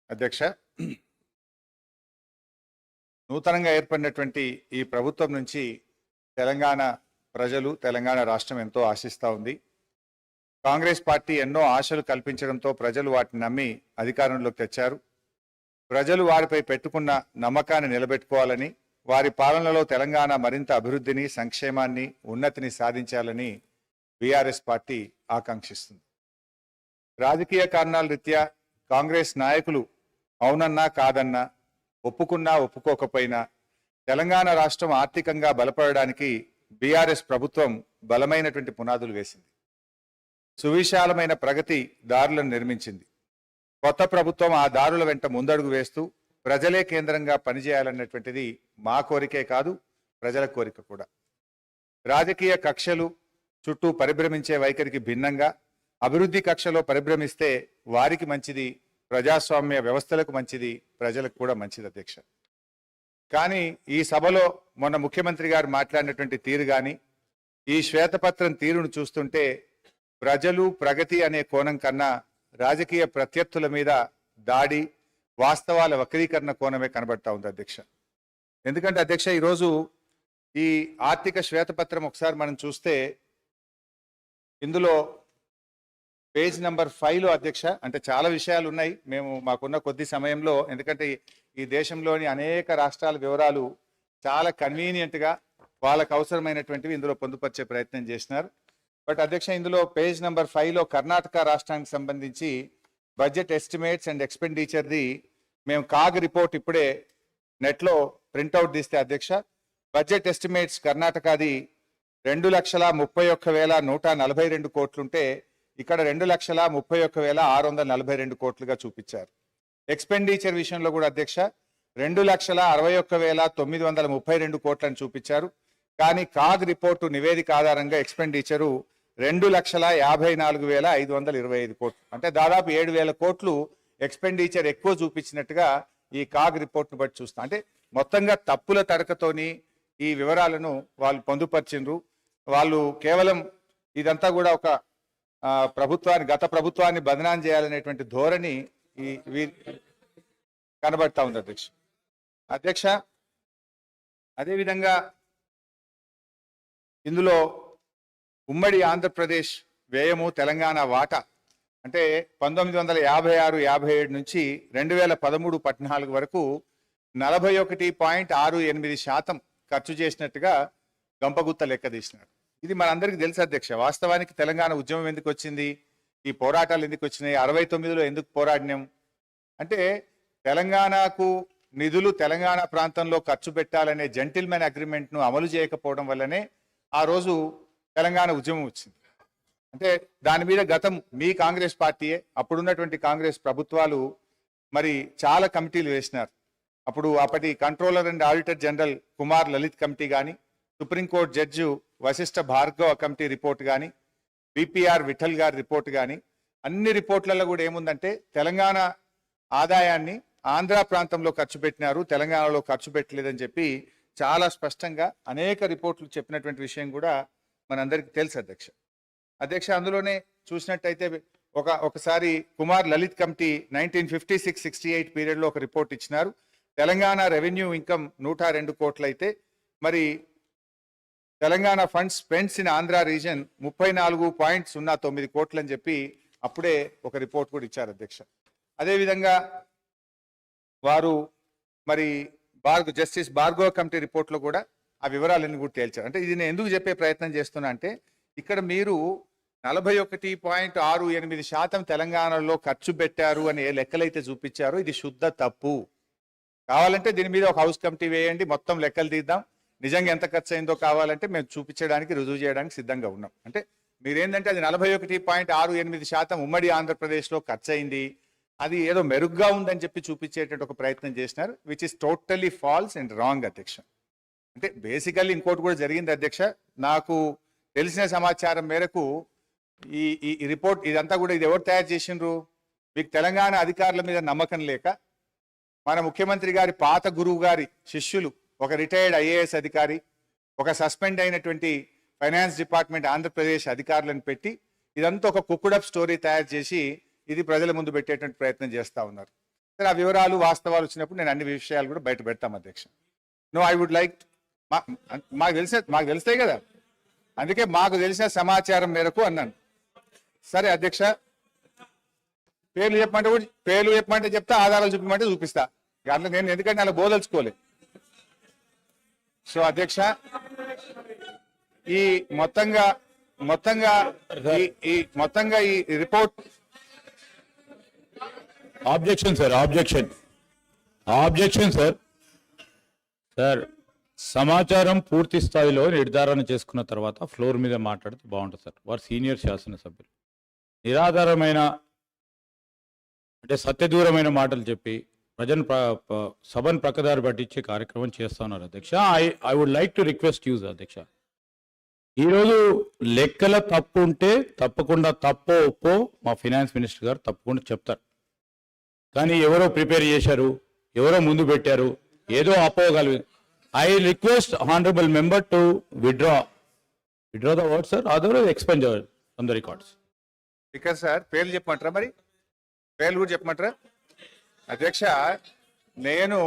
అధ్యక్ష, నూతనంగా ఏర్పడినటువంటి ఈ ప్రభుత్వం నుంచి తెలంగాణ ప్రజలు, తెలంగాణ రాష్ట్రం ఎంతో ఆశిస్తూ ఉంది. కాంగ్రెస్ పార్టీ ఎన్నో ఆశలు కల్పించడంతో ప్రజలు వాటిని నమ్మి అధికారంలోకి తెచ్చారు. ప్రజలు వారిపై పెట్టుకున్న నమ్మకాన్ని నిలబెట్టుకోవాలని, వారి పాలనలో తెలంగాణ మరింత అభివృద్ధిని, సంక్షేమాన్ని, ఉన్నతిని సాధించాలని బీఆర్ఎస్ పార్టీ ఆకాంక్షిస్తుంది. రాజకీయ కారణాల రీత్యా కాంగ్రెస్ నాయకులు అవునన్నా కాదన్నా, ఒప్పుకున్నా ఒప్పుకోకపోయినా తెలంగాణ రాష్ట్రం ఆర్థికంగా బలపడడానికి బీఆర్ఎస్ ప్రభుత్వం బలమైనటువంటి పునాదులు వేసింది. సువిశాలమైన ప్రగతి దారులను నిర్మించింది. కొత్త ప్రభుత్వం ఆ దారుల వెంట ముందడుగు వేస్తూ ప్రజలే కేంద్రంగా పనిచేయాలన్నటువంటిది మా కోరికే కాదు, ప్రజల కోరిక కూడా. రాజకీయ కక్షలు చుట్టూ పరిభ్రమించే వైఖరికి భిన్నంగా అభివృద్ధి కక్షలో పరిభ్రమిస్తే వారికి మంచిది, ప్రజాస్వామ్య వ్యవస్థలకు మంచిది, ప్రజలకు కూడా మంచిది అధ్యక్ష. కానీ ఈ సభలో మొన్న ముఖ్యమంత్రి గారు మాట్లాడినటువంటి తీరు కానీ, ఈ శ్వేతపత్రం తీరును చూస్తుంటే ప్రజలు, ప్రగతి అనే కోణం కన్నా రాజకీయ ప్రత్యర్థుల మీద దాడి, వాస్తవాల వక్రీకరణ కోణమే కనబడతా ఉంది అధ్యక్ష. ఎందుకంటే అధ్యక్ష, ఈరోజు ఈ ఆర్థిక శ్వేతపత్రం ఒకసారి మనం చూస్తే ఇందులో పేజ్ నెంబర్ 5లో అధ్యక్ష, అంటే చాలా విషయాలు ఉన్నాయి. మేము మాకున్న కొద్ది సమయంలో, ఎందుకంటే ఈ దేశంలోని అనేక రాష్ట్రాల వివరాలు చాలా కన్వీనియంట్గా వాళ్ళకు అవసరమైనటువంటివి ఇందులో పొందుపరిచే ప్రయత్నం చేసినారు. బట్ అధ్యక్ష, ఇందులో పేజ్ నెంబర్ 5లో కర్ణాటక రాష్ట్రానికి సంబంధించి బడ్జెట్ ఎస్టిమేట్స్ అండ్ ఎక్స్పెండిచర్ది మేము కాగ్ రిపోర్ట్ ఇప్పుడే నెట్లో ప్రింట్అవుట్ తీస్తే అధ్యక్ష, బడ్జెట్ ఎస్టిమేట్స్ కర్ణాటకది 2,31,142 కోట్లుంటే ఇక్కడ 2,31,642 కోట్లుగా చూపించారు. ఎక్స్పెండిచర్ విషయంలో కూడా అధ్యక్ష 2,61,932 కోట్లను చూపించారు. కానీ కాగ్ రిపోర్టు నివేదిక ఆధారంగా ఎక్స్పెండిచరు 2,54,525 కోట్లు, అంటే దాదాపు 7,000 కోట్లు ఎక్స్పెండిచర్ ఎక్కువ చూపించినట్టుగా ఈ కాగ్ రిపోర్ట్ను బట్టి చూస్తాం. అంటే మొత్తంగా తప్పుల తడకతోని ఈ వివరాలను వాళ్ళు పొందుపరిచిండ్రు. వాళ్ళు కేవలం ఇదంతా కూడా ఒక గత ప్రభుత్వాన్ని బదనాం చేయాలనేటువంటి ధోరణి కనబడతా ఉంది అధ్యక్ష. అదేవిధంగా ఇందులో ఉమ్మడి ఆంధ్రప్రదేశ్ వ్యయము, తెలంగాణ వాటా అంటే 1956-57 నుంచి 2013-14 వరకు 41.68% ఖర్చు చేసినట్టుగా గంపగుత్త లెక్క తీసినారు. ఇది మనందరికీ తెలుసు అధ్యక్ష. వాస్తవానికి తెలంగాణ ఉద్యమం ఎందుకు వచ్చింది, ఈ పోరాటాలు ఎందుకు వచ్చినాయి, 69లో ఎందుకు పోరాడినాం అంటే తెలంగాణకు నిధులు తెలంగాణ ప్రాంతంలో ఖర్చు పెట్టాలనే జెంటిల్మెన్ అగ్రిమెంట్ను అమలు చేయకపోవడం వల్లనే ఆ రోజు తెలంగాణ ఉద్యమం వచ్చింది. అంటే దాని మీద గతం మీ కాంగ్రెస్ పార్టీయే, అప్పుడున్నటువంటి కాంగ్రెస్ ప్రభుత్వాలు మరి చాలా కమిటీలు వేసినారు. అప్పటి controller and auditor general Kumar Lalit committee కానీ, supreme court judge Vashishtha Bhargava committee report కానీ, బిపిఆర్ విఠల్ గారి రిపోర్ట్ కానీ, అన్ని రిపోర్ట్లలో కూడా ఏముందంటే తెలంగాణ ఆదాయాన్ని ఆంధ్ర ప్రాంతంలో ఖర్చు పెట్టినారు, తెలంగాణలో ఖర్చు పెట్టలేదని చెప్పి చాలా స్పష్టంగా అనేక రిపోర్ట్లు చెప్పినటువంటి విషయం కూడా మనందరికీ తెలుసు అధ్యక్ష. అందులోనే చూసినట్టయితే ఒకసారి కుమార్ లలిత్ కమిటీ 1956-68 పీరియడ్లో ఒక రిపోర్ట్ ఇచ్చినారు. తెలంగాణ రెవెన్యూ ఇన్కమ్ 102 కోట్లు అయితే మరి Telangana funds spends in Andhra reason 34.09 కోట్లు అని చెప్పి అప్పుడే ఒక రిపోర్ట్ కూడా ఇచ్చారు అధ్యక్ష. అదేవిధంగా వారు మరి జస్టిస్ భార్గవ కమిటీ రిపోర్ట్లో కూడా ఆ వివరాలన్నీ కూడా తేల్చారు. అంటే ఇది నేను ఎందుకు చెప్పే ప్రయత్నం చేస్తున్నా అంటే ఇక్కడ మీరు 41.68% తెలంగాణలో ఖర్చు పెట్టారు అని ఏ లెక్కలైతే చూపించారో ఇది శుద్ధ తప్పు. కావాలంటే దీని మీద ఒక హౌస్ కమిటీ వేయండి, మొత్తం లెక్కలు తీద్దాం, నిజంగా ఎంత ఖర్చు అయిందో కావాలంటే మేము చూపించడానికి, రుజువు చేయడానికి సిద్ధంగా ఉన్నాం. అంటే మీరేంటంటే అది 41.68% ఉమ్మడి ఆంధ్రప్రదేశ్లో ఖర్చు అయింది, అది ఏదో మెరుగ్గా ఉందని చెప్పి చూపించేటట్టు ఒక ప్రయత్నం చేసినారు, which is totally false and wrong అధ్యక్ష. అంటే బేసికల్లీ ఇంకోటి కూడా జరిగింది అధ్యక్ష. నాకు తెలిసిన సమాచారం మేరకు ఈ రిపోర్ట్ ఇదంతా కూడా ఇది ఎవరు తయారు చేసిండ్రు, మీకు తెలంగాణ అధికారుల మీద నమ్మకం లేక మన ముఖ్యమంత్రి గారి పాత గురువు గారి శిష్యులు, ఒక రిటైర్డ్ ఐఏఎస్ అధికారి, ఒక సస్పెండ్ అయినటువంటి ఫైనాన్స్ డిపార్ట్మెంట్ ఆంధ్రప్రదేశ్ అధికారులను పెట్టి ఇదంతా ఒక కుక్కుడప్ స్టోరీ తయారు చేసి ఇది ప్రజల ముందు పెట్టేటువంటి ప్రయత్నం చేస్తూ ఉన్నారు. సరే ఆ వివరాలు వాస్తవాలు వచ్చినప్పుడు నేను అన్ని విషయాలు కూడా బయట పెడతాం అధ్యక్ష. నో ఐ వుడ్ లైక్ మాకు తెలుస్తాయి కదా, అందుకే మాకు తెలిసిన సమాచారం మేరకు అన్నాను. సరే అధ్యక్ష, పేర్లు చెప్పమంటే చెప్తా, ఆధారాలు చూపించమంటే చూపిస్తా. అట్లా నేను ఎందుకంటే అలా బోదలుచుకోలే. సో అధ్యక్ష, ఈ మొత్తంగా ఈ report. Objection sir, objection sir. Sir, సమాచారం పూర్తి స్థాయిలో నిర్ధారణ చేసుకున్న తర్వాత ఫ్లోర్ మీద మాట్లాడితే బాగుంటుంది సార్. వారు సీనియర్ శాసనసభ్యులు నిరాధారమైన అంటే సత్యదూరమైన మాటలు చెప్పి సభను ప్రక్కదారి పట్టించే కార్యక్రమం చేస్తా ఉన్నారు అధ్యక్ష. I would like to request use అధ్యక్ష, ఈరోజు లెక్కల తప్పు ఉంటే తప్పకుండా తప్పో ఒప్పో మా ఫైనాన్స్ మినిస్టర్ గారు తప్పకుండా చెప్తారు. కానీ ఎవరో ప్రిపేర్ చేశారు, ఎవరో ముందు పెట్టారు, ఏదో అపోగలదు. I request honourable member to withdraw the word sir, otherwise expunged from the records. Speaker sir, పేర్లు చెప్పమంటారా? మరి పేర్లు కూడా చెప్పమంటారా? అధ్యక్ష, నేను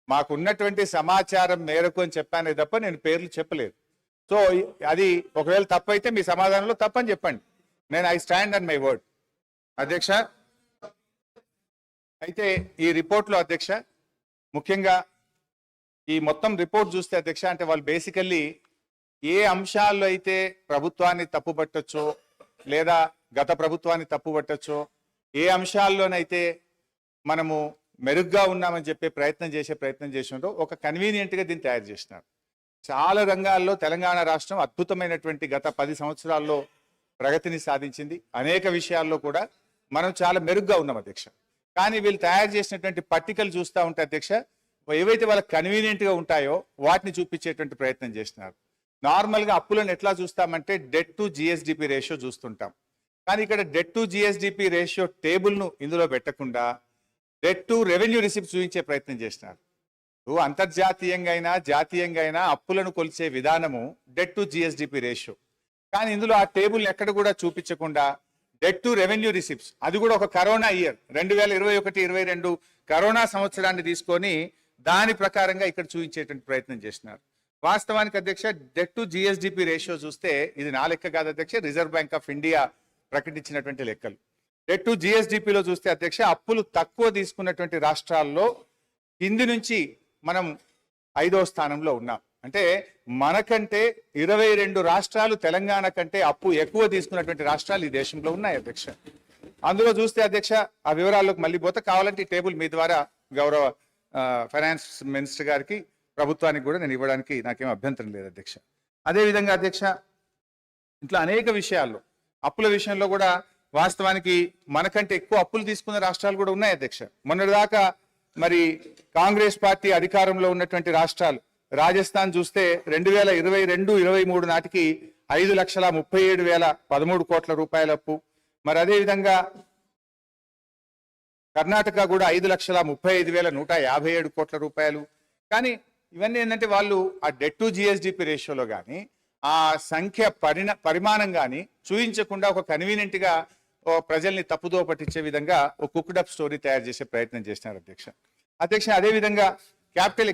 మాకున్నటువంటి సమాచారం మేరకు అని చెప్పానే తప్ప నేను పేర్లు చెప్పలేదు. సో అది ఒకవేళ తప్పు అయితే మీ సమాధానంలో తప్పని చెప్పండి. నేను I stand on my word అధ్యక్ష. అయితే ఈ రిపోర్ట్లో అధ్యక్ష, ముఖ్యంగా ఈ మొత్తం రిపోర్ట్ చూస్తే అధ్యక్ష, అంటే వాళ్ళు బేసికల్లీ ఏ అంశాల్లో అయితే ప్రభుత్వాన్ని తప్పుపట్టచ్చో లేదా గత ప్రభుత్వాన్ని తప్పుపట్టచ్చో, ఏ అంశాల్లోనైతే మనము మెరుగ్గా ఉన్నామని చెప్పే ప్రయత్నం చేసినారో ఒక కన్వీనియంట్గా దీన్ని తయారు చేసినారు. చాలా రంగాల్లో తెలంగాణ రాష్ట్రం అద్భుతమైనటువంటి గత 10 సంవత్సరాల్లో ప్రగతిని సాధించింది. అనేక విషయాల్లో కూడా మనం చాలా మెరుగ్గా ఉన్నాం అధ్యక్ష. కానీ వీళ్ళు తయారు చేసినటువంటి పట్టికలు చూస్తూ ఉంటే అధ్యక్ష, ఏవైతే వాళ్ళకి కన్వీనియంట్గా ఉంటాయో వాటిని చూపించేటువంటి ప్రయత్నం చేస్తున్నారు. నార్మల్గా అప్పులను ఎట్లా చూస్తామంటే డెట్ టు జిఎస్డిపి రేషియో చూస్తుంటాం. కానీ ఇక్కడ డెట్ టు జిఎస్డిపి రేషియో టేబుల్ను ఇందులో పెట్టకుండా డెట్ టు రెవెన్యూ రిసిప్ట్ చూపించే ప్రయత్నం చేస్తున్నారు. అంతర్జాతీయంగా అయినా జాతీయంగా అయినా అప్పులను కొలిచే విధానము డెట్ టు జిఎస్డిపి రేషియో. కానీ ఇందులో ఆ టేబుల్ ఎక్కడ కూడా చూపించకుండా డెట్ టు రెవెన్యూ రిసిప్ట్స్, అది కూడా ఒక కరోనా ఇయర్ 2021-22 కరోనా సంవత్సరాన్ని తీసుకొని దాని ప్రకారంగా ఇక్కడ చూపించేటువంటి ప్రయత్నం చేస్తున్నారు. వాస్తవానికి అధ్యక్ష, డెట్ టు జిఎస్డిపి రేషియో చూస్తే ఇది నా లెక్క కాదు అధ్యక్ష, రిజర్వ్ బ్యాంక్ ఆఫ్ ఇండియా ప్రకటించినటువంటి లెక్కలు. డెట్ టు జిఎస్డిపిలో చూస్తే అధ్యక్ష, అప్పులు తక్కువ తీసుకున్నటువంటి రాష్ట్రాల్లో కింది నుంచి మనం 5వ స్థానంలో ఉన్నాం. అంటే మనకంటే 22 రాష్ట్రాలు తెలంగాణ కంటే అప్పు ఎక్కువ తీసుకున్నటువంటి రాష్ట్రాలు ఈ దేశంలో ఉన్నాయి అధ్యక్ష. అందులో చూస్తే అధ్యక్ష, ఆ వివరాల్లోకి మళ్ళీ పోతే కావాలంటే ఈ టేబుల్ మీ ద్వారా గౌరవ ఫైనాన్స్ మినిస్టర్ గారికి, ప్రభుత్వానికి కూడా నేను ఇవ్వడానికి నాకేం అభ్యంతరం లేదు అధ్యక్ష. అదేవిధంగా అధ్యక్ష, ఇట్లా అనేక విషయాల్లో అప్పుల విషయంలో కూడా వాస్తవానికి మనకంటే ఎక్కువ అప్పులు తీసుకున్న రాష్ట్రాలు కూడా ఉన్నాయి అధ్యక్ష. మొన్నటిదాకా మరి కాంగ్రెస్ పార్టీ అధికారంలో ఉన్నటువంటి రాష్ట్రాలు, రాజస్థాన్ చూస్తే 2022-23 నాటికి 5,37,013 కోట్ల రూపాయల అప్పు. మరి అదేవిధంగా కర్ణాటక కూడా 5,35,157 కోట్ల రూపాయలు. కానీ ఇవన్నీ ఏంటంటే వాళ్ళు ఆ డెట్ టు జిఎస్డిపి రేషియోలో కానీ ఆ సంఖ్య పరిమాణం కానీ చూపించకుండా ఒక కన్వీనియంట్గా ప్రజల్ని తప్పుదో పట్టించే విధంగా ఒక కుక్డ్ అప్ స్టోరీ తయారు చేసే ప్రయత్నం చేస్తున్నారు అధ్యక్ష. అదేవిధంగా క్యాపిటల్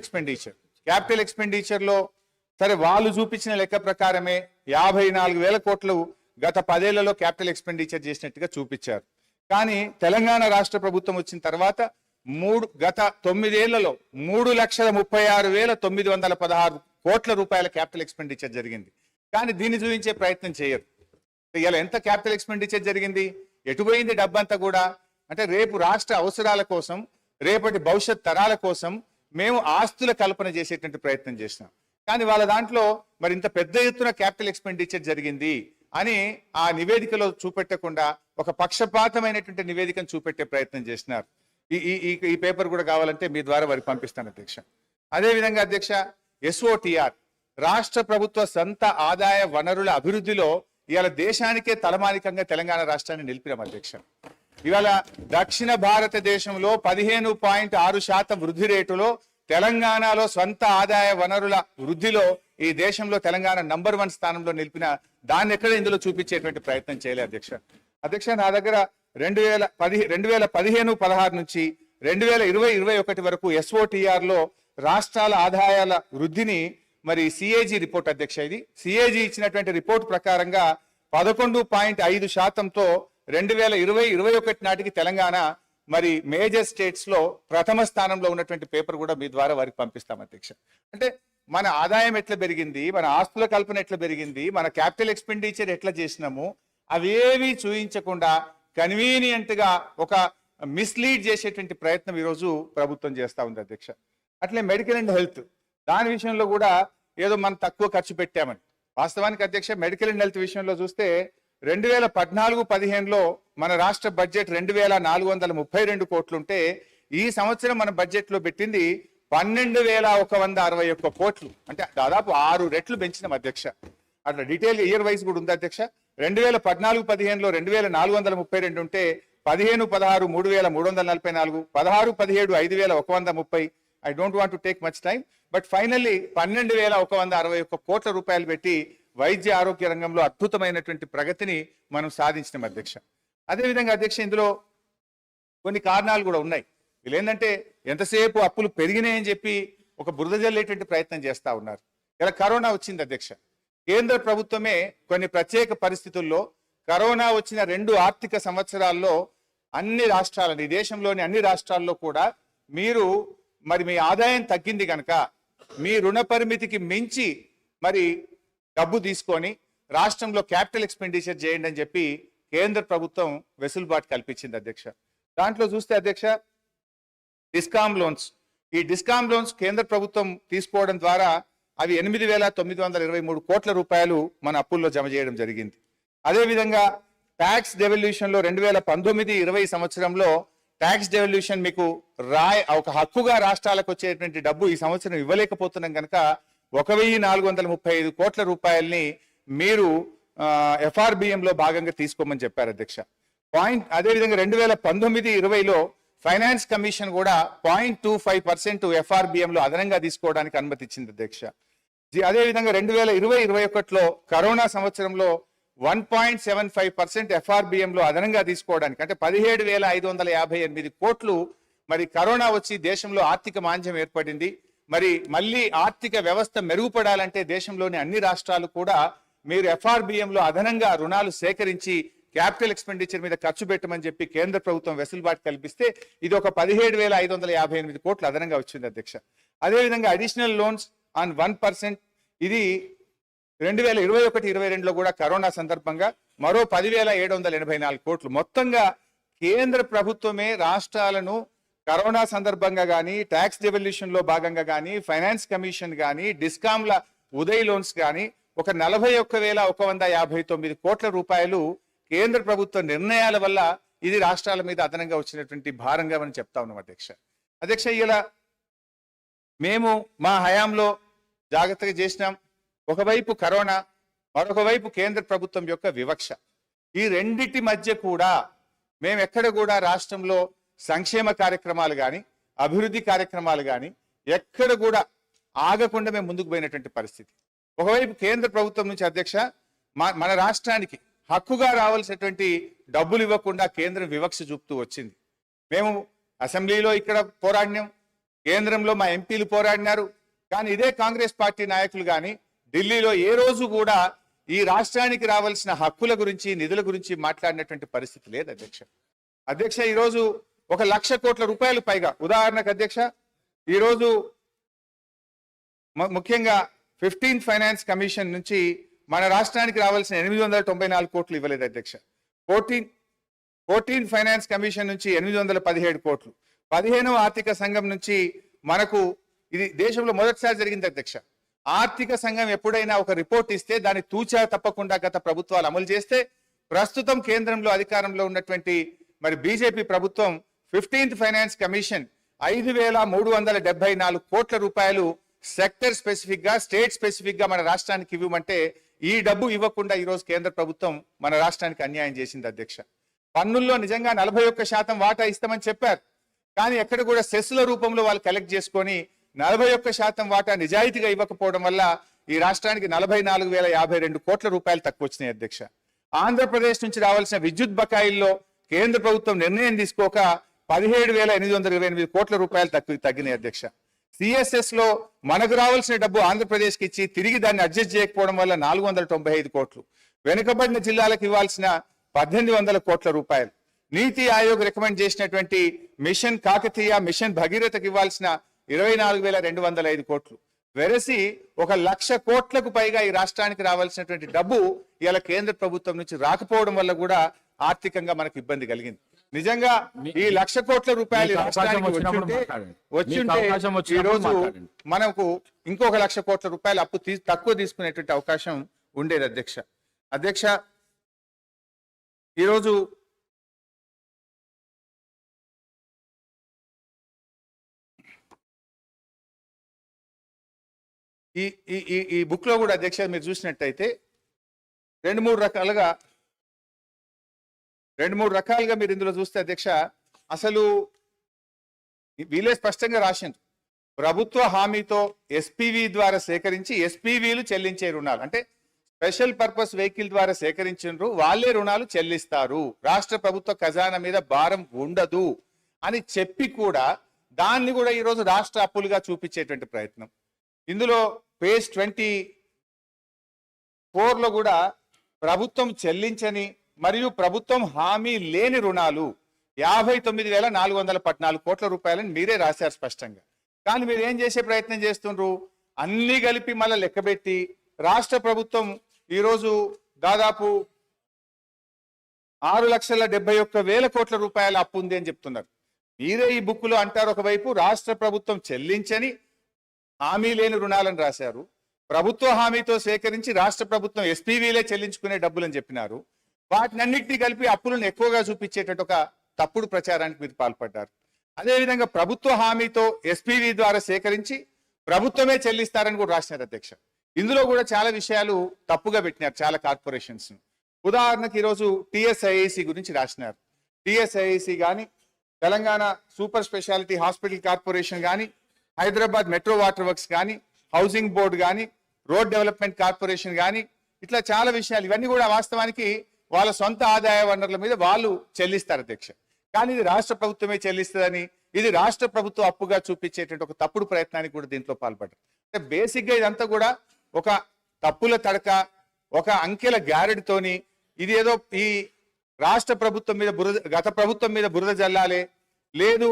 ఎక్స్పెండిచర్లో సరే వాళ్ళు చూపించిన లెక్క ప్రకారమే 54,000 కోట్లు గత 10 ఏళ్లలో క్యాపిటల్ ఎక్స్పెండిచర్ చేసినట్టుగా చూపించారు. కానీ తెలంగాణ రాష్ట్ర ప్రభుత్వం వచ్చిన తర్వాత గత 9 ఏళ్లలో 3,36,916 కోట్ల రూపాయల క్యాపిటల్ ఎక్స్పెండిచర్ జరిగింది. కానీ దీన్ని చూపించే ప్రయత్నం చేయరు. ఇలా ఎంత క్యాపిటల్ ఎక్స్పెండిచర్ జరిగింది, ఎటుపోయింది డబ్బంతా కూడా అంటే రేపు రాష్ట్ర అవసరాల కోసం, రేపటి భవిష్యత్ తరాల కోసం మేము ఆస్తుల కల్పన చేసేటువంటి ప్రయత్నం చేసినాం. కానీ వాళ్ళ దాంట్లో మరి ఇంత పెద్ద ఎత్తున క్యాపిటల్ ఎక్స్పెండిచర్ జరిగింది అని ఆ నివేదికలో చూపెట్టకుండా ఒక పక్షపాతమైనటువంటి నివేదికను చూపెట్టే ప్రయత్నం చేసినారు. ఈ పేపర్ కూడా కావాలంటే మీ ద్వారా వారికి పంపిస్తాను అధ్యక్ష. అదేవిధంగా అధ్యక్ష, SOTR రాష్ట్ర ప్రభుత్వ సొంత ఆదాయ వనరుల అభివృద్ధిలో ఇవాళ దేశానికే తలమానికంగా తెలంగాణ రాష్ట్రాన్ని నిలిపినాం అధ్యక్ష. ఇవాళ దక్షిణ భారతదేశంలో 15.6% వృద్ధి రేటులో తెలంగాణలో సొంత ఆదాయ వనరుల వృద్ధిలో ఈ దేశంలో తెలంగాణ నంబర్ 1 స్థానంలో నిలిపిన దాన్ని ఎక్కడ ఇందులో చూపించేటువంటి ప్రయత్నం చేయలేదు అధ్యక్ష. నా దగ్గర 2015-16 నుంచి 2020-21 వరకు SOTR లో రాష్ట్రాల ఆదాయాల వృద్ధిని మరి సిఏజీ రిపోర్ట్ అధ్యక్ష, ఇది సిఏజీ ఇచ్చినటువంటి రిపోర్ట్ ప్రకారంగా 11.5%తో 2020-21 నాటికి తెలంగాణ మరి మేజర్ స్టేట్స్ లో ప్రథమ స్థానంలో ఉన్నటువంటి పేపర్ కూడా మీ ద్వారా వారికి పంపిస్తాం అధ్యక్ష. అంటే మన ఆదాయం ఎట్లా పెరిగింది, మన ఆస్తుల కల్పన ఎట్లా పెరిగింది, మన క్యాపిటల్ ఎక్స్పెండిచర్ ఎట్లా చేసినాము అవేవి చూయించకుండా కన్వీనియంట్ గా ఒక మిస్లీడ్ చేసేటువంటి ప్రయత్నం ఈరోజు ప్రభుత్వం చేస్తా ఉంది అధ్యక్ష. అట్లే మెడికల్ అండ్ హెల్త్ దాని విషయంలో కూడా ఏదో మనం తక్కువ ఖర్చు పెట్టామని, వాస్తవానికి అధ్యక్ష మెడికల్ అండ్ హెల్త్ విషయంలో చూస్తే 2014-15లో మన రాష్ట్ర బడ్జెట్ 2,432 కోట్లుంటే ఈ సంవత్సరం మన బడ్జెట్ లో పెట్టింది 12,161 కోట్లు, అంటే దాదాపు 6 రెట్లు పెంచినాం అధ్యక్ష. అట్లా డీటెయిల్ ఇయర్ వైజ్ కూడా ఉంది అధ్యక్ష. 2014-15లో 2,432 ఉంటే 15-16 3,344, 16-17 5,130. I don't want to take much time, but finally 12,161 కోట్ల రూపాయలు పెట్టి వైద్య ఆరోగ్య రంగంలో అద్భుతమైనటువంటి ప్రగతిని మనం సాధించినాం అధ్యక్ష. అదేవిధంగా అధ్యక్ష ఇందులో కొన్ని కారణాలు కూడా ఉన్నాయి. వీళ్ళు ఏంటంటే ఎంతసేపు అప్పులు పెరిగినాయని చెప్పి ఒక బురద జల్లేటువంటి ప్రయత్నం చేస్తా ఉన్నారు. ఇలా కరోనా వచ్చింది అధ్యక్ష. కేంద్ర ప్రభుత్వమే కొన్ని ప్రత్యేక పరిస్థితుల్లో కరోనా వచ్చిన 2 ఆర్థిక సంవత్సరాల్లో అన్ని రాష్ట్రాలని, ఈ దేశంలోని అన్ని రాష్ట్రాల్లో కూడా మీరు మరి మీ ఆదాయం తగ్గింది కనుక మీ రుణ పరిమితికి మించి మరి డబ్బు తీసుకొని రాష్ట్రంలో క్యాపిటల్ ఎక్స్పెండిచర్ చేయండి అని చెప్పి కేంద్ర ప్రభుత్వం వెసులుబాటు కల్పించింది అధ్యక్ష. దాంట్లో చూస్తే అధ్యక్ష డిస్కామ్ లోన్స్, ఈ డిస్కామ్ లోన్స్ కేంద్ర ప్రభుత్వం తీసుకోవడం ద్వారా అవి 8,923 కోట్ల రూపాయలు మన అప్పుల్లో జమ చేయడం జరిగింది. అదేవిధంగా ట్యాక్స్ డెవల్యూషన్ లో 2019-20 సంవత్సరంలో ట్యాక్స్ డెవల్యూషన్ మీకు ఒక హక్కుగా రాష్ట్రాలకు వచ్చేటువంటి డబ్బు ఈ సంవత్సరం ఇవ్వలేకపోతున్నాం కనుక 1,435 కోట్ల రూపాయల్ని మీరు FRBM లో భాగంగా తీసుకోమని చెప్పారు అధ్యక్ష. అదేవిధంగా 2019-20లో ఫైనాన్స్ కమిషన్ కూడా 0.25% FRBM లో అదనంగా తీసుకోవడానికి అనుమతి ఇచ్చింది అధ్యక్ష. అదేవిధంగా 2020-21లో కరోనా సంవత్సరంలో 1.75% FRBM లో అదనంగా తీసుకోవడానికి, అంటే 17,558 కోట్లు మరి కరోనా వచ్చి దేశంలో ఆర్థిక మాంద్యం ఏర్పడింది. మరి మళ్ళీ ఆర్థిక వ్యవస్థ మెరుగుపడాలంటే దేశంలోని అన్ని రాష్ట్రాలు కూడా మీరు FRBM లో అదనంగా రుణాలు సేకరించి క్యాపిటల్ ఎక్స్పెండిచర్ మీద ఖర్చు పెట్టమని చెప్పి కేంద్ర ప్రభుత్వం వెసులుబాటు కల్పిస్తే ఇది ఒక 17,558 కోట్లు అదనంగా వచ్చింది అధ్యక్ష. అదేవిధంగా అడిషనల్ లోన్స్ ఆన్ 1%, ఇది 2021-22లో కూడా కరోనా సందర్భంగా మరో 10,784 కోట్లు. మొత్తంగా కేంద్ర ప్రభుత్వమే రాష్ట్రాలను కరోనా సందర్భంగా కానీ, ట్యాక్స్ డెవల్యూషన్ లో భాగంగా కానీ, ఫైనాన్స్ కమిషన్ కానీ, డిస్కామ్ల ఉదయ్ లోన్స్ కానీ ఒక 41,159 కోట్ల రూపాయలు కేంద్ర ప్రభుత్వ నిర్ణయాల వల్ల ఇది రాష్ట్రాల మీద అదనంగా వచ్చినటువంటి భారంగా మనం చెప్తా ఉన్నాం అధ్యక్ష. అధ్యక్ష ఇలా మేము మా హయాంలో జాగ్రత్తగా చేసినాం. ఒకవైపు కరోనా, మరొక వైపు కేంద్ర ప్రభుత్వం యొక్క వివక్ష, ఈ రెండిటి మధ్య కూడా మేము ఎక్కడ కూడా రాష్ట్రంలో సంక్షేమ కార్యక్రమాలు కానీ, అభివృద్ధి కార్యక్రమాలు కానీ ఎక్కడ కూడా ఆగకుండా మేము ముందుకు పోయినటువంటి పరిస్థితి. ఒకవైపు కేంద్ర ప్రభుత్వం నుంచి అధ్యక్ష మన రాష్ట్రానికి హక్కుగా రావాల్సినటువంటి డబ్బులు ఇవ్వకుండా కేంద్రం వివక్ష చూపుతూ వచ్చింది. మేము అసెంబ్లీలో ఇక్కడ పోరాడినాం, కేంద్రంలో మా ఎంపీలు పోరాడినారు, కానీ ఇదే కాంగ్రెస్ పార్టీ నాయకులు కానీ ఢిల్లీలో ఏ రోజు కూడా ఈ రాష్ట్రానికి రావాల్సిన హక్కుల గురించి, నిధుల గురించి మాట్లాడినటువంటి పరిస్థితి లేదు అధ్యక్ష. అధ్యక్ష ఈరోజు 1,00,000 కోట్ల రూపాయలు పైగా, ఉదాహరణకు అధ్యక్ష ఈరోజు ముఖ్యంగా 15th ఫైనాన్స్ కమిషన్ నుంచి మన రాష్ట్రానికి రావాల్సిన 894 కోట్లు ఇవ్వలేదు అధ్యక్ష. 14th ఫైనాన్స్ కమిషన్ నుంచి 817 కోట్లు, 15వ ఆర్థిక సంఘం నుంచి మనకు, ఇది దేశంలో మొదటిసారి జరిగింది అధ్యక్ష. ఆర్థిక సంఘం ఎప్పుడైనా ఒక రిపోర్ట్ ఇస్తే దాన్ని తూచా తప్పకుండా గత ప్రభుత్వాలు అమలు చేస్తే, ప్రస్తుతం కేంద్రంలో అధికారంలో ఉన్నటువంటి మరి బీజేపీ ప్రభుత్వం 15th ఫైనాన్స్ కమిషన్ 5,374 కోట్ల రూపాయలు సెక్టర్ స్పెసిఫిక్ గా, స్టేట్ స్పెసిఫిక్ గా మన రాష్ట్రానికి ఇవ్వమంటే ఈ డబ్బు ఇవ్వకుండా ఈరోజు కేంద్ర ప్రభుత్వం మన రాష్ట్రానికి అన్యాయం చేసింది అధ్యక్ష. పన్నుల్లో నిజంగా 41% వాటా ఇస్తామని చెప్పారు, కానీ ఎక్కడ కూడా సెస్ల రూపంలో వాళ్ళు కలెక్ట్ చేసుకొని 41% వాటా నిజాయితీగా ఇవ్వకపోవడం వల్ల ఈ రాష్ట్రానికి 44,052 కోట్ల రూపాయలు తక్కువ వచ్చినాయి అధ్యక్ష. ఆంధ్రప్రదేశ్ నుంచి రావాల్సిన విద్యుత్ బకాయిల్లో కేంద్ర ప్రభుత్వం నిర్ణయం తీసుకోక 17,828 కోట్ల రూపాయలు తగ్గినాయి అధ్యక్ష. సిఎస్ఎస్ లో మనకు రావాల్సిన డబ్బు ఆంధ్రప్రదేశ్కి ఇచ్చి తిరిగి దాన్ని అడ్జస్ట్ చేయకపోవడం వల్ల 495 కోట్లు, వెనుకబడిన జిల్లాలకు ఇవ్వాల్సిన 1800 కోట్ల రూపాయలు, నీతి ఆయోగ్ రికమెండ్ చేసినటువంటి మిషన్ కాకతీయ, మిషన్ భగీరథకు ఇవ్వాల్సిన 24,205 కోట్లు, వెరసి 1,00,000 కోట్లకు పైగా ఈ రాష్ట్రానికి రావాల్సినటువంటి డబ్బు ఇలా కేంద్ర ప్రభుత్వం నుంచి రాకపోవడం వల్ల కూడా ఆర్థికంగా మనకు ఇబ్బంది కలిగింది. నిజంగా ఈ 1,00,000 కోట్ల రూపాయలు ఈ రాష్ట్రానికి వచ్చుంటే ఈ రోజు మనకు ఇంకొక 1,00,000 కోట్ల రూపాయలు అప్పు తక్కువ తీసుకునేటువంటి అవకాశం ఉండేది అధ్యక్ష. ఈరోజు ఈ బుక్ లో కూడా అధ్యక్ష మీరు చూసినట్టయితే రెండు మూడు రకాలుగా మీరు ఇందులో చూస్తే అధ్యక్ష, అసలు వీళ్ళే స్పష్టంగా రాసిండ్రు. ప్రభుత్వ హామీతో ఎస్పీవి ద్వారా సేకరించి ఎస్పీవీలు చెల్లించే రుణాలు, అంటే స్పెషల్ పర్పస్ వెహికల్ ద్వారా సేకరించిండ్రు, వాళ్ళే రుణాలు చెల్లిస్తారు, రాష్ట్ర ప్రభుత్వ ఖజానా మీద భారం ఉండదు అని చెప్పి కూడా దాన్ని కూడా ఈరోజు రాష్ట్ర అప్పులుగా చూపించేటువంటి ప్రయత్నం. ఇందులో పేజ్ 24 లో కూడా ప్రభుత్వం చెల్లించని మరియు ప్రభుత్వం హామీ లేని రుణాలు 59,414 కోట్ల రూపాయలని మీరే రాశారు స్పష్టంగా. కానీ మీరు ఏం చేసే ప్రయత్నం చేస్తుండ్రు, అన్ని కలిపి మళ్ళీ లెక్కబెట్టి రాష్ట్ర ప్రభుత్వం ఈరోజు దాదాపు 6,71,000 కోట్ల రూపాయల అప్పు ఉంది అని చెప్తున్నారు. మీరే ఈ బుక్కులో అంటారు, ఒకవైపు రాష్ట్ర ప్రభుత్వం చెల్లించని హామీ లేని రుణాలను రాశారు, ప్రభుత్వ హామీతో సేకరించి రాష్ట్ర ప్రభుత్వం ఎస్పీవీలే చెల్లించుకునే డబ్బులని చెప్పినారు, వాటినన్నింటినీ కలిపి అప్పులను ఎక్కువగా చూపించేటట్టు ఒక తప్పుడు ప్రచారానికి మీరు పాల్పడ్డారు. అదేవిధంగా ప్రభుత్వ హామీతో ఎస్పీవీ ద్వారా సేకరించి ప్రభుత్వమే చెల్లిస్తారని కూడా రాసినారు అధ్యక్ష. ఇందులో కూడా చాలా విషయాలు తప్పుగా పెట్టినారు చాలా కార్పొరేషన్స్. ఉదాహరణకు ఈరోజు టిఎస్ఐఐసి గురించి రాసినారు. టిఎస్ఐఐసి కానీ, Telangana super speciality hospital corporation కానీ, హైదరాబాద్ మెట్రో వాటర్ వర్క్స్ కానీ, హౌసింగ్ బోర్డు కానీ, రోడ్ డెవలప్మెంట్ కార్పొరేషన్ కానీ, ఇట్లా చాలా విషయాలు, ఇవన్నీ కూడా వాస్తవానికి వాళ్ళ సొంత ఆదాయ వనరుల మీద వాళ్ళు చెల్లిస్తారు అధ్యక్ష. కానీ ఇది రాష్ట్ర ప్రభుత్వమే చెల్లిస్తుందని, ఇది రాష్ట్ర ప్రభుత్వ అప్పుగా చూపించేటువంటి ఒక తప్పుడు ప్రయత్నానికి కూడా దీంట్లో పాల్పడ్డారు. అంటే బేసిక్ గా ఇదంతా కూడా ఒక తప్పుల తడక, ఒక అంకెల గ్యారెడ్తోని ఇది ఏదో ఈ రాష్ట్ర ప్రభుత్వం మీద గత ప్రభుత్వం మీద బురద జల్లాలే, లేదు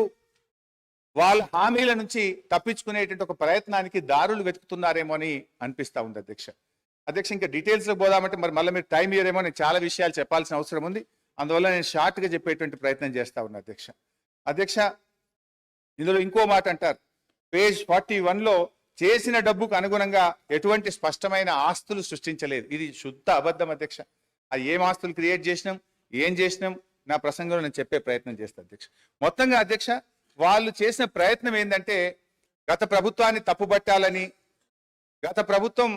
వాళ్ళ హామీల నుంచి తప్పించుకునేటువంటి ఒక ప్రయత్నానికి దారులు వెతుకుతున్నారేమో అని అనిపిస్తా ఉంది అధ్యక్ష. ఇంకా డీటెయిల్స్ లో పోదామంటే మళ్ళీ మీరు టైం ఇయ్యరేమో, నేను చాలా విషయాలు చెప్పాల్సిన అవసరం ఉంది, అందువల్ల నేను షార్ట్ గా చెప్పేటువంటి ప్రయత్నం చేస్తా ఉన్నా అధ్యక్ష. ఇందులో ఇంకో మాట అంటారు, పేజ్ 41 లో చేసిన డబ్బుకు అనుగుణంగా ఎటువంటి స్పష్టమైన ఆస్తులు సృష్టించలేదు. ఇది శుద్ధ అబద్ధం అధ్యక్ష. అది ఏం ఆస్తులు క్రియేట్ చేసినాం, ఏం చేసినాం, నా ప్రసంగంలో నేను చెప్పే ప్రయత్నం చేస్తాను అధ్యక్ష. మొత్తంగా అధ్యక్ష, వాళ్ళు చేసిన ప్రయత్నం ఏంటంటే గత ప్రభుత్వాన్ని తప్పుపట్టాలని, గత ప్రభుత్వం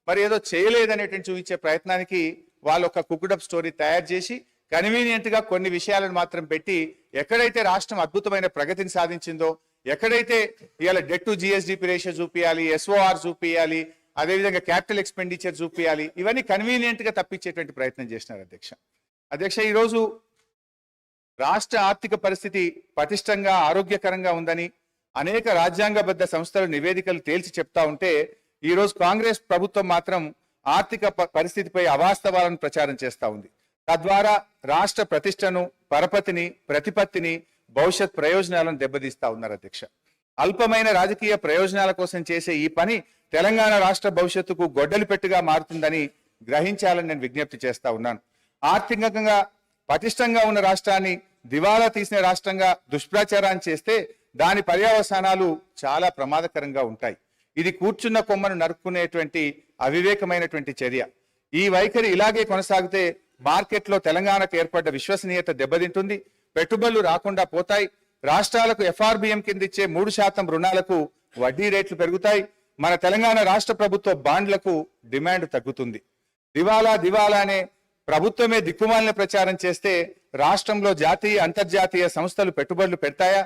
మరి ఏదో చేయలేదనేటువంటి చూపించే ప్రయత్నానికి వాళ్ళు ఒక కుక్కుడప్ స్టోరీ తయారు చేసి కన్వీనియంట్ గా కొన్ని విషయాలను మాత్రం పెట్టి, ఎక్కడైతే రాష్ట్రం అద్భుతమైన ప్రగతిని సాధించిందో, ఎక్కడైతే ఇవాళ డెట్ టు జిఎస్డిపి రేషియో చూపించాలి, ఎస్ఓఆర్ చూపించాలి, అదేవిధంగా క్యాపిటల్ ఎక్స్పెండిచర్ చూపించాలి, ఇవన్నీ కన్వీనియంట్ గా తప్పించేటువంటి ప్రయత్నం చేసినారు అధ్యక్ష. ఈరోజు రాష్ట్ర ఆర్థిక పరిస్థితి పటిష్టంగా ఆరోగ్యకరంగా ఉందని అనేక రాజ్యాంగబద్ధ సంస్థలు నివేదికలు తేల్చి చెప్తా ఉంటే, ఈ రోజు కాంగ్రెస్ ప్రభుత్వం మాత్రం ఆర్థిక పరిస్థితిపై అవాస్తవాలను ప్రచారం చేస్తా ఉంది. తద్వారా రాష్ట్ర ప్రతిష్టను, పరపతిని, ప్రతిపత్తిని, భవిష్యత్ ప్రయోజనాలను దెబ్బతీస్తా ఉన్నారు అధ్యక్ష. అల్పమైన రాజకీయ ప్రయోజనాల కోసం చేసే ఈ పని తెలంగాణ రాష్ట్ర భవిష్యత్తుకు గొడ్డలి పెట్టుగా మారుతుందని గ్రహించాలని నేను విజ్ఞప్తి చేస్తా ఉన్నాను. ఆర్థికంగా పటిష్టంగా ఉన్న రాష్ట్రాన్ని దివాలా తీసిన రాష్ట్రంగా దుష్ప్రచారాన్ని చేస్తే దాని పర్యవసానాలు చాలా ప్రమాదకరంగా ఉంటాయి. ఇది కూర్చున్న కొమ్మను నరుక్కునేటువంటి అవివేకమైనటువంటి చర్య. ఈ వైఖరి ఇలాగే కొనసాగితే మార్కెట్లో తెలంగాణకు ఏర్పడ్డ విశ్వసనీయత దెబ్బతింటుంది, పెట్టుబడులు రాకుండా పోతాయి, రాష్ట్రాలకు ఎఫ్ఆర్బిఎం కింద ఇచ్చే 3% రుణాలకు వడ్డీ రేట్లు పెరుగుతాయి, మన తెలంగాణ రాష్ట్ర ప్రభుత్వ బాండ్లకు డిమాండ్ తగ్గుతుంది. దివాలా అనే ప్రభుత్వమే దిక్కుమాలిన ప్రచారం చేస్తే రాష్ట్రంలో జాతీయ, అంతర్జాతీయ సంస్థలు పెట్టుబడులు పెడతాయా?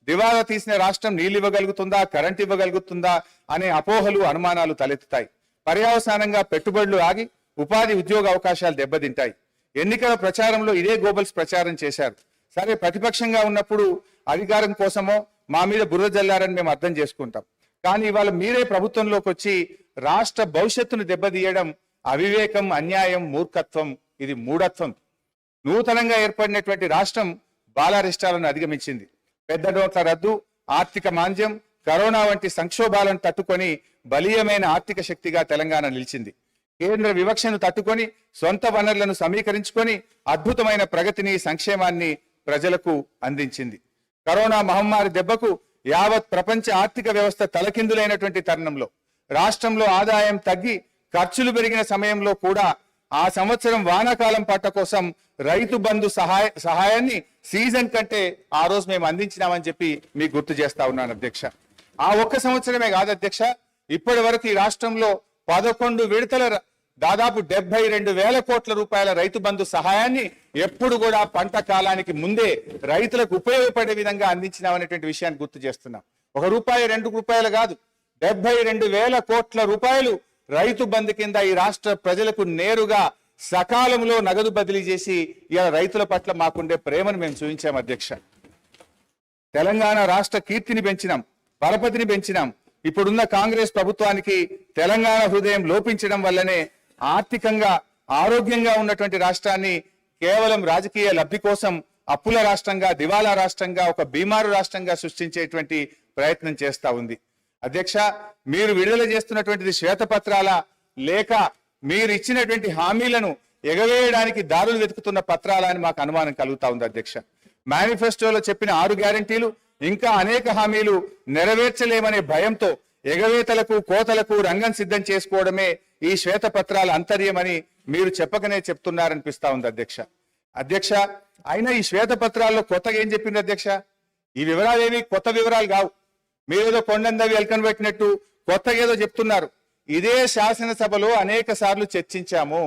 దివాలా తీసిన రాష్ట్రం నీళ్లు ఇవ్వగలుగుతుందా, కరెంట్ ఇవ్వగలుగుతుందా అనే అపోహలు, అనుమానాలు తలెత్తుతాయి. పర్యవసానంగా పెట్టుబడులు ఆగి ఉపాధి, ఉద్యోగ అవకాశాలు దెబ్బతింటాయి. ఎన్నికల ప్రచారంలో ఇదే గోబల్స్ ప్రచారం చేశారు. సరే ప్రతిపక్షంగా ఉన్నప్పుడు అధికారం కోసమో మా మీద బురద జల్లారని మేము అర్థం చేసుకుంటాం. కానీ ఇవాళ మీరే ప్రభుత్వంలోకి వచ్చి రాష్ట్ర భవిష్యత్తును దెబ్బతీయడం అవివేకం, అన్యాయం, మూర్ఖత్వం, ఇది మూఢత్వం. నూతనంగా ఏర్పడినటువంటి రాష్ట్రం బాలారిష్టాలను అధిగమించింది. పెద్ద నోట్ల రద్దు, ఆర్థిక మాంద్యం, కరోనా వంటి సంక్షోభాలను తట్టుకొని బలీయమైన ఆర్థిక శక్తిగా తెలంగాణ నిలిచింది. కేంద్ర వివక్షను తట్టుకొని సొంత వనరులను సమీకరించుకొని అద్భుతమైన ప్రగతిని, సంక్షేమాన్ని ప్రజలకు అందించింది. కరోనా మహమ్మారి దెబ్బకు యావత్ ప్రపంచ ఆర్థిక వ్యవస్థ తలకిందులైనటువంటి తరుణంలో రాష్ట్రంలో ఆదాయం తగ్గి ఖర్చులు పెరిగిన సమయంలో కూడా ఆ సంవత్సరం వానాకాలం పంట కోసం రైతు బంధు సహాయాన్ని సీజన్ కంటే ఆ రోజు మేము అందించినామని చెప్పి మీకు గుర్తు చేస్తా ఉన్నాను అధ్యక్ష. ఆ ఒక్క సంవత్సరమే కాదు అధ్యక్ష, ఇప్పటి వరకు ఈ రాష్ట్రంలో 11 విడతల దాదాపు 72,000 కోట్ల రూపాయల రైతు బంధు సహాయాన్ని ఎప్పుడు కూడా పంట కాలానికి ముందే రైతులకు ఉపయోగపడే విధంగా అందించినామనేటువంటి విషయాన్ని గుర్తు చేస్తున్నాం. 1 రూపాయి 2 రూపాయలు కాదు, 72,000 కోట్ల రూపాయలు రైతు బంధు కింద ఈ రాష్ట్ర ప్రజలకు నేరుగా సకాలంలో నగదు బదిలీ చేసి ఇలా రైతుల పట్ల మాకుండే ప్రేమను మేము చూపించాం అధ్యక్ష. తెలంగాణ రాష్ట్ర కీర్తిని పెంచినాం, పరపతిని పెంచినాం. ఇప్పుడున్న కాంగ్రెస్ ప్రభుత్వానికి తెలంగాణ హృదయం లోపించడం వల్లనే ఆర్థికంగా ఆరోగ్యంగా ఉన్నటువంటి రాష్ట్రాన్ని కేవలం రాజకీయ లబ్ధి కోసం అప్పుల రాష్ట్రంగా, దివాలా రాష్ట్రంగా, ఒక బీమారు రాష్ట్రంగా సృష్టించేటువంటి ప్రయత్నం చేస్తా ఉంది. అధ్యక్ష, మీరు విడుదల చేస్తున్నటువంటిది శ్వేతపత్రాల లేక మీరు ఇచ్చినటువంటి హామీలను ఎగవేయడానికి దారులు వెతుకుతున్న పత్రాల అని మాకు అనుమానం కలుగుతా ఉంది అధ్యక్ష. మేనిఫెస్టోలో చెప్పిన 6 గ్యారంటీలు ఇంకా అనేక హామీలు నెరవేర్చలేమనే భయంతో ఎగవేతలకు, కోతలకు రంగం సిద్ధం చేసుకోవడమే ఈ శ్వేతపత్రాల అంతర్యమని మీరు చెప్పకనే చెప్తున్నారనిపిస్తా ఉంది అధ్యక్ష. అధ్యక్ష, అయినా ఈ శ్వేతపత్రాల్లో కొత్తగా ఏం చెప్పింది అధ్యక్ష? ఈ వివరాలు ఏవి కొత్త వివరాలు కావు. మీరేదో కొండందవి ఎల్కను పెట్టినట్టు కొత్తగా ఏదో చెప్తున్నారు. ఇదే శాసనసభలో అనేక సార్లు చర్చించాము.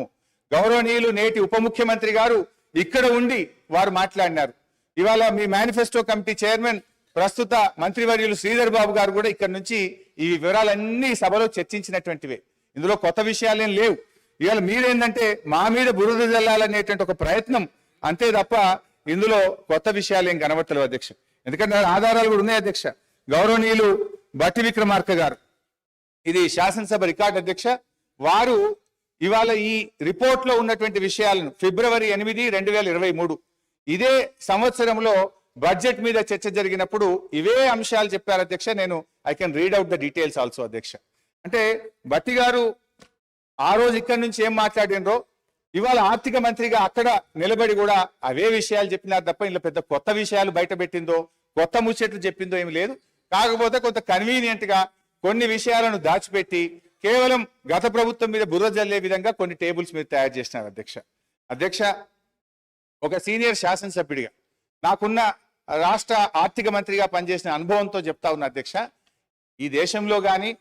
గౌరవనీయులు నేటి ఉప ముఖ్యమంత్రి గారు ఇక్కడ ఉండి వారు మాట్లాడినారు. ఇవాళ మీ మేనిఫెస్టో కమిటీ చైర్మన్ ప్రస్తుత మంత్రివర్యులు శ్రీధర్ బాబు గారు కూడా ఇక్కడ నుంచి ఈ వివరాలన్నీ సభలో చర్చించినటువంటివే. ఇందులో కొత్త విషయాలేం లేవు. ఇవాళ మీరేందంటే మా మీద బురద జల్లాలనేటువంటి ఒక ప్రయత్నం అంతే తప్ప ఇందులో కొత్త విషయాలు ఏం కనబడతలేవు అధ్యక్ష. ఎందుకంటే ఆధారాలు కూడా ఉన్నాయి అధ్యక్ష. గౌరవనీయులు బట్టి విక్రమార్క గారు, ఇది శాసనసభ రికార్డు అధ్యక్ష, వారు ఇవాళ ఈ రిపోర్ట్ లో ఉన్నటువంటి విషయాలను ఫిబ్రవరి 8, 2023 ఇదే సంవత్సరంలో బడ్జెట్ మీద చర్చ జరిగినప్పుడు ఇవే అంశాలు చెప్పారు అధ్యక్ష. నేను I can read out the details also అధ్యక్ష. అంటే బట్టి గారు ఆ రోజు ఇక్కడి నుంచి ఏం మాట్లాడినరో ఇవాళ ఆర్థిక మంత్రిగా అక్కడ నిలబడి కూడా అవే విషయాలు చెప్పినారు తప్ప ఇందులో పెద్ద కొత్త విషయాలు బయట పెట్టిందో, కొత్త ముచ్చట్లు చెప్పిందో ఏమి లేదు. కాకపోతే కొంత కన్వీనియంట్ గా కొన్ని విషయాలను దాచిపెట్టి కేవలం గత ప్రభుత్వం మీద బుర్ర జల్లే విధంగా కొన్ని టేబుల్స్ మీరు తయారు చేసినారు అధ్యక్ష. అధ్యక్ష, ఒక సీనియర్ శాసనసభ్యుడిగా నాకున్న రాష్ట్ర ఆర్థిక మంత్రిగా పనిచేసిన అనుభవంతో చెప్తా ఉన్నా అధ్యక్ష, ఈ దేశంలో కానీ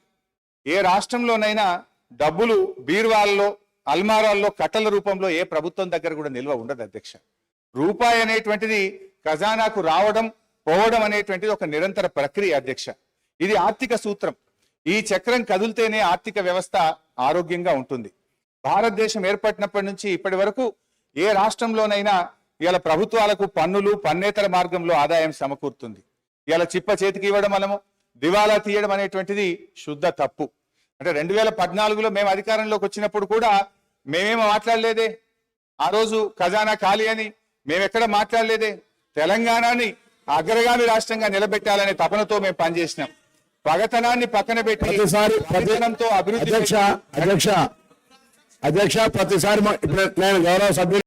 ఏ రాష్ట్రంలోనైనా డబ్బులు బీరువాల్లో, అల్మారాల్లో కట్టల రూపంలో ఏ ప్రభుత్వం దగ్గర కూడా నిల్వ ఉండదు అధ్యక్ష. రూపాయి అనేటువంటిది ఖజానాకు రావడం, పోవడం అనేటువంటిది ఒక నిరంతర ప్రక్రియ అధ్యక్ష. ఇది ఆర్థిక సూత్రం. ఈ చక్రం కదిలితేనే ఆర్థిక వ్యవస్థ ఆరోగ్యంగా ఉంటుంది. భారతదేశం ఏర్పడినప్పటి నుంచి ఇప్పటి వరకు ఏ రాష్ట్రంలోనైనా ఇలా ప్రభుత్వాలకు పన్నులు, పన్నేతర మార్గంలో ఆదాయం సమకూరుతుంది. ఇలా చిప్ప చేతికి ఇవ్వడం మనము దివాలా తీయడం అనేటువంటిది శుద్ధ తప్పు. అంటే 2014లో మేము అధికారంలోకి వచ్చినప్పుడు కూడా మేమేమో మాట్లాడలేదే. ఆ రోజు ఖజానా ఖాళీ అని మేమెక్కడ మాట్లాడలేదే. తెలంగాణని అగ్రగామి రాష్ట్రంగా నిలబెట్టాలనే తపనతో మేము పనిచేసినాం. పగతనాన్ని పక్కన పెట్టి అభివృద్ధి అధ్యక్ష ప్రతిసారి ఇప్పుడు నేను గౌరవ సభ్యులు